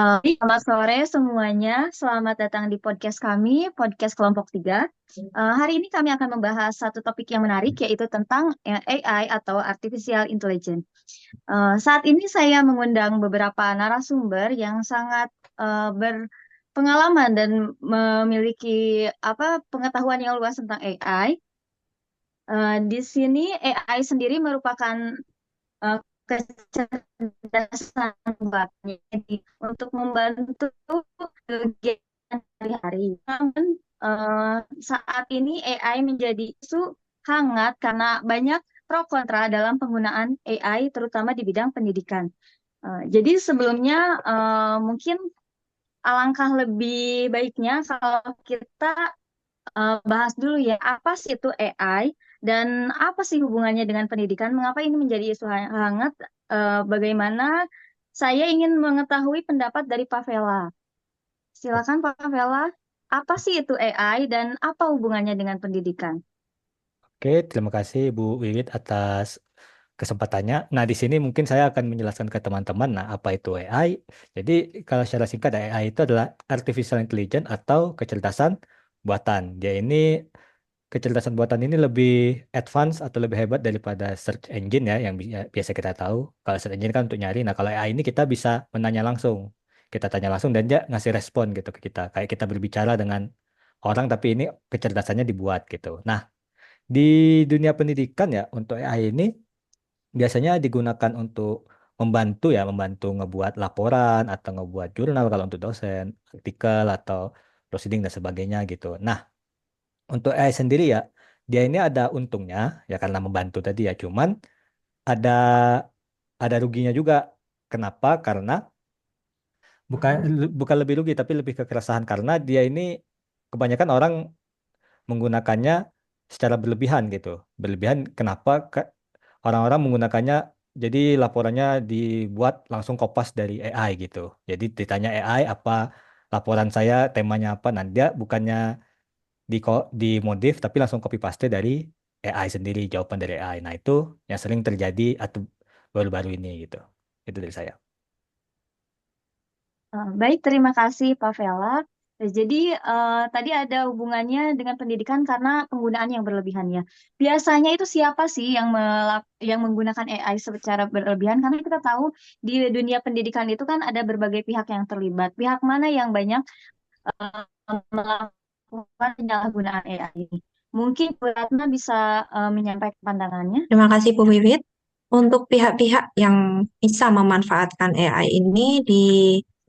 Selamat sore semuanya, selamat datang di podcast kami, podcast kelompok 3. Hari ini kami akan membahas satu topik yang menarik, yaitu tentang AI atau Artificial Intelligence. Saat ini saya mengundang beberapa narasumber yang sangat berpengalaman dan memiliki pengetahuan yang luas tentang AI. Di sini AI sendiri merupakan eh, kecerdasan buatnya untuk membantu kegiatan sehari-hari. Namun saat ini AI menjadi isu hangat karena banyak pro kontra dalam penggunaan AI terutama di bidang pendidikan. Jadi sebelumnya mungkin alangkah lebih baiknya kalau kita bahas dulu ya, apa sih itu AI dan apa sih hubungannya dengan pendidikan? Mengapa ini menjadi isu hangat? Bagaimana saya ingin mengetahui pendapat dari Pak Vela. Silakan Pak Vela, apa sih itu AI dan apa hubungannya dengan pendidikan? Oke, terima kasih Bu Wiwit atas kesempatannya. Nah, di sini mungkin saya akan menjelaskan ke teman-teman, nah apa itu AI. Jadi, kalau secara singkat, AI itu adalah Artificial Intelligence atau kecerdasan buatan. Dia ini, kecerdasan buatan ini lebih advance atau lebih hebat daripada search engine ya, yang biasa kita tahu. Kalau search engine kan untuk nyari, nah kalau AI ini kita bisa menanya langsung. Kita tanya langsung dan dia ngasih respon gitu ke kita. Kayak kita berbicara dengan orang, tapi ini kecerdasannya dibuat gitu. Nah, di dunia pendidikan ya, untuk AI ini biasanya digunakan untuk membantu ngebuat laporan atau ngebuat jurnal kalau untuk dosen, artikel atau proceeding dan sebagainya gitu. Nah, untuk AI sendiri ya, dia ini ada untungnya ya karena membantu tadi ya, cuman ada ada ruginya juga. Kenapa? Karena bukan bukan lebih rugi tapi lebih ke keresahan karena dia ini kebanyakan orang menggunakannya secara berlebihan gitu. Berlebihan kenapa? Orang-orang menggunakannya jadi laporannya dibuat langsung kopas dari AI gitu. Jadi ditanya AI apa laporan saya temanya apa. Nah, dia bukannya dimodif tapi langsung copy paste dari AI sendiri, jawaban dari AI. Nah, itu yang sering terjadi atau baru-baru ini gitu. Itu dari saya. Baik, terima kasih Pak Vela. Jadi tadi ada hubungannya dengan pendidikan karena penggunaan yang berlebihan ya. Biasanya itu siapa sih yang menggunakan AI secara berlebihan? Karena kita tahu di dunia pendidikan itu kan ada berbagai pihak yang terlibat. Pihak mana yang banyak eh, melakukan penyalahgunaan AI ini? Mungkin Bu Ratna bisa menyampaikan pandangannya. Terima kasih Bu Wiwit. Untuk pihak-pihak yang bisa memanfaatkan AI ini di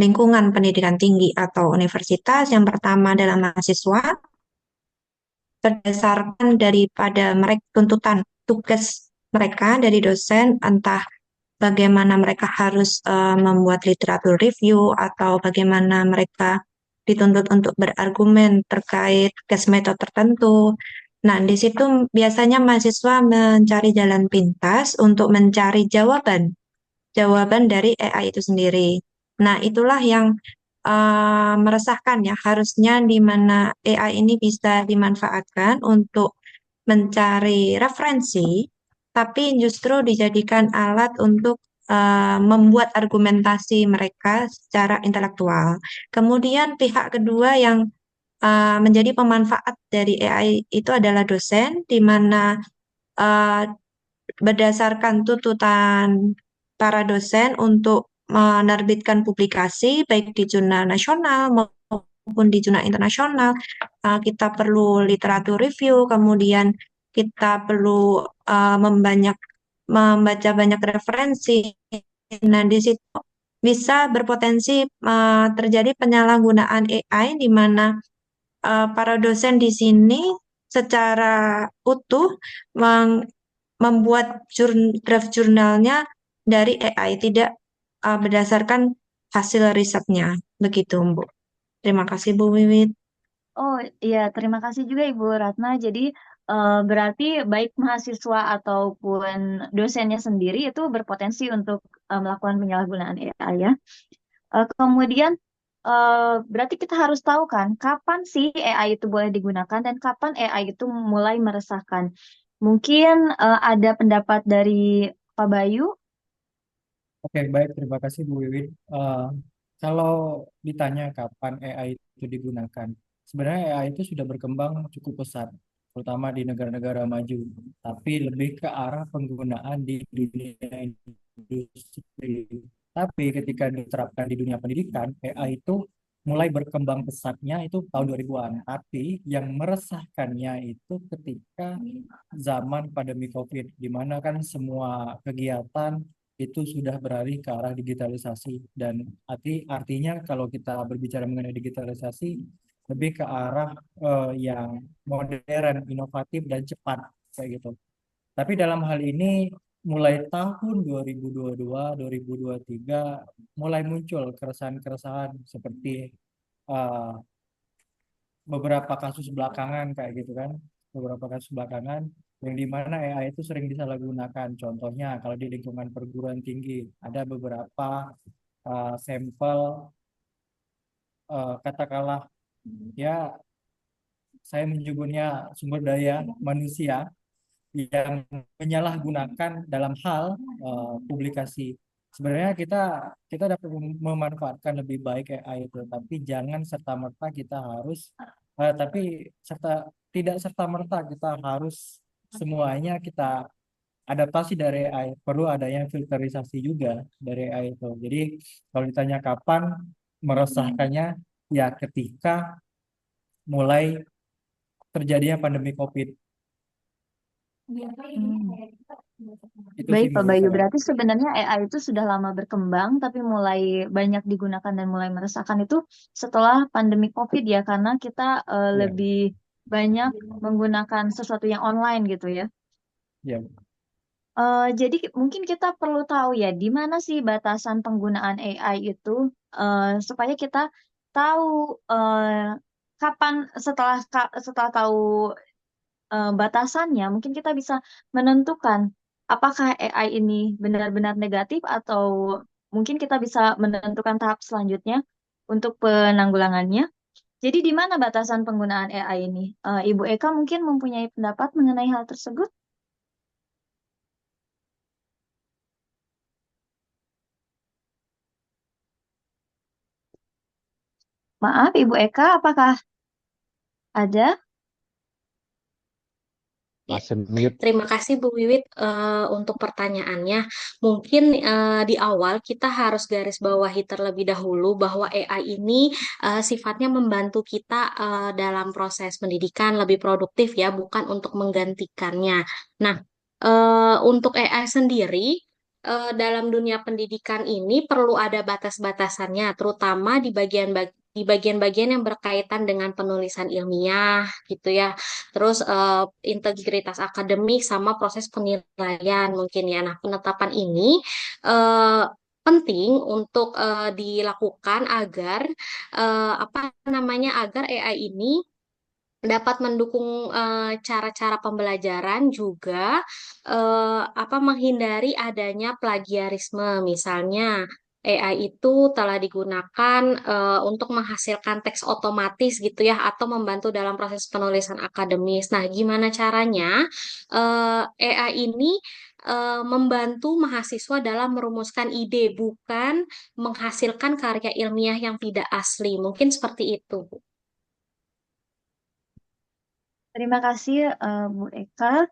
lingkungan pendidikan tinggi atau universitas, yang pertama adalah mahasiswa, berdasarkan daripada mereka tuntutan tugas mereka dari dosen, entah bagaimana mereka harus membuat literatur review atau bagaimana mereka dituntut untuk berargumen terkait case method tertentu. Nah, di situ biasanya mahasiswa mencari jalan pintas untuk mencari jawaban dari AI itu sendiri. Nah, itulah yang meresahkan ya. Harusnya di mana AI ini bisa dimanfaatkan untuk mencari referensi, tapi justru dijadikan alat untuk membuat argumentasi mereka secara intelektual. Kemudian pihak kedua yang menjadi pemanfaat dari AI itu adalah dosen, di mana eh, berdasarkan tuntutan para dosen untuk menerbitkan publikasi baik di jurnal nasional maupun di jurnal internasional. Kita perlu literatur review, kemudian kita perlu membaca banyak referensi. Nah, di situ bisa berpotensi terjadi penyalahgunaan AI di mana para dosen di sini secara utuh membuat draft jurnalnya dari AI, tidak berdasarkan hasil risetnya. Begitu, Bu. Terima kasih, Bu Wiwit. Oh iya, terima kasih juga Ibu Ratna. Jadi berarti baik mahasiswa ataupun dosennya sendiri itu berpotensi untuk melakukan penyalahgunaan AI ya. Kemudian berarti kita harus tahu kan kapan sih AI itu boleh digunakan dan kapan AI itu mulai meresahkan. Mungkin ada pendapat dari Pak Bayu. Oke, baik. Terima kasih Bu Wiwin. Kalau ditanya kapan AI itu digunakan, sebenarnya AI itu sudah berkembang cukup pesat, terutama di negara-negara maju. Tapi lebih ke arah penggunaan di dunia industri. Tapi ketika diterapkan di dunia pendidikan, AI itu mulai berkembang pesatnya itu tahun 2000-an. Tapi yang meresahkannya itu ketika zaman pandemi COVID, di mana kan semua kegiatan itu sudah beralih ke arah digitalisasi. Dan artinya kalau kita berbicara mengenai digitalisasi, lebih ke arah yang modern, inovatif, dan cepat kayak gitu. Tapi dalam hal ini mulai tahun 2022, 2023 mulai muncul keresahan-keresahan seperti eh, beberapa kasus belakangan kayak gitu kan, beberapa kasus belakangan yang dimana AI itu sering disalahgunakan. Contohnya kalau di lingkungan perguruan tinggi ada beberapa sampel, katakanlah ya, saya menyebutnya sumber daya manusia yang menyalahgunakan dalam hal publikasi. Sebenarnya kita kita dapat memanfaatkan lebih baik AI itu, tapi jangan serta merta kita harus, tapi serta tidak serta merta kita harus semuanya kita adaptasi dari AI. Perlu adanya filterisasi juga dari AI itu. Jadi kalau ditanya kapan meresahkannya, ya ketika mulai terjadinya pandemi COVID. Hmm. Itu Baik, sih Pak menurut Bayu. saya. Berarti sebenarnya AI itu sudah lama berkembang, tapi mulai banyak digunakan dan mulai meresahkan itu setelah pandemi COVID ya, karena kita Ya, lebih banyak menggunakan sesuatu yang online gitu ya. ya. Jadi mungkin kita perlu tahu ya, di mana sih batasan penggunaan AI itu, supaya kita tahu eh, kapan setelah tahu batasannya, mungkin kita bisa menentukan apakah AI ini benar-benar negatif atau mungkin kita bisa menentukan tahap selanjutnya untuk penanggulangannya. Jadi di mana batasan penggunaan AI ini? Ibu Eka mungkin mempunyai pendapat mengenai hal tersebut? Maaf, Ibu Eka, apakah ada? Ya, Masih mute. terima kasih Bu Wiwit untuk pertanyaannya. Mungkin di awal kita harus garis bawahi terlebih dahulu bahwa AI ini sifatnya membantu kita dalam proses pendidikan lebih produktif ya, bukan untuk menggantikannya. Nah, untuk AI sendiri dalam dunia pendidikan ini perlu ada batas-batasannya, terutama di bagian-bagian yang berkaitan dengan penulisan ilmiah gitu ya. Terus integritas akademik sama proses penilaian mungkin ya. Nah, penetapan ini eh, penting untuk dilakukan agar apa namanya agar AI ini dapat mendukung cara-cara pembelajaran juga apa menghindari adanya plagiarisme. Misalnya AI itu telah digunakan untuk menghasilkan teks otomatis gitu ya atau membantu dalam proses penulisan akademis. Nah, gimana caranya AI ini membantu mahasiswa dalam merumuskan ide bukan menghasilkan karya ilmiah yang tidak asli. Mungkin seperti itu, Bu. Terima kasih Bu Eka.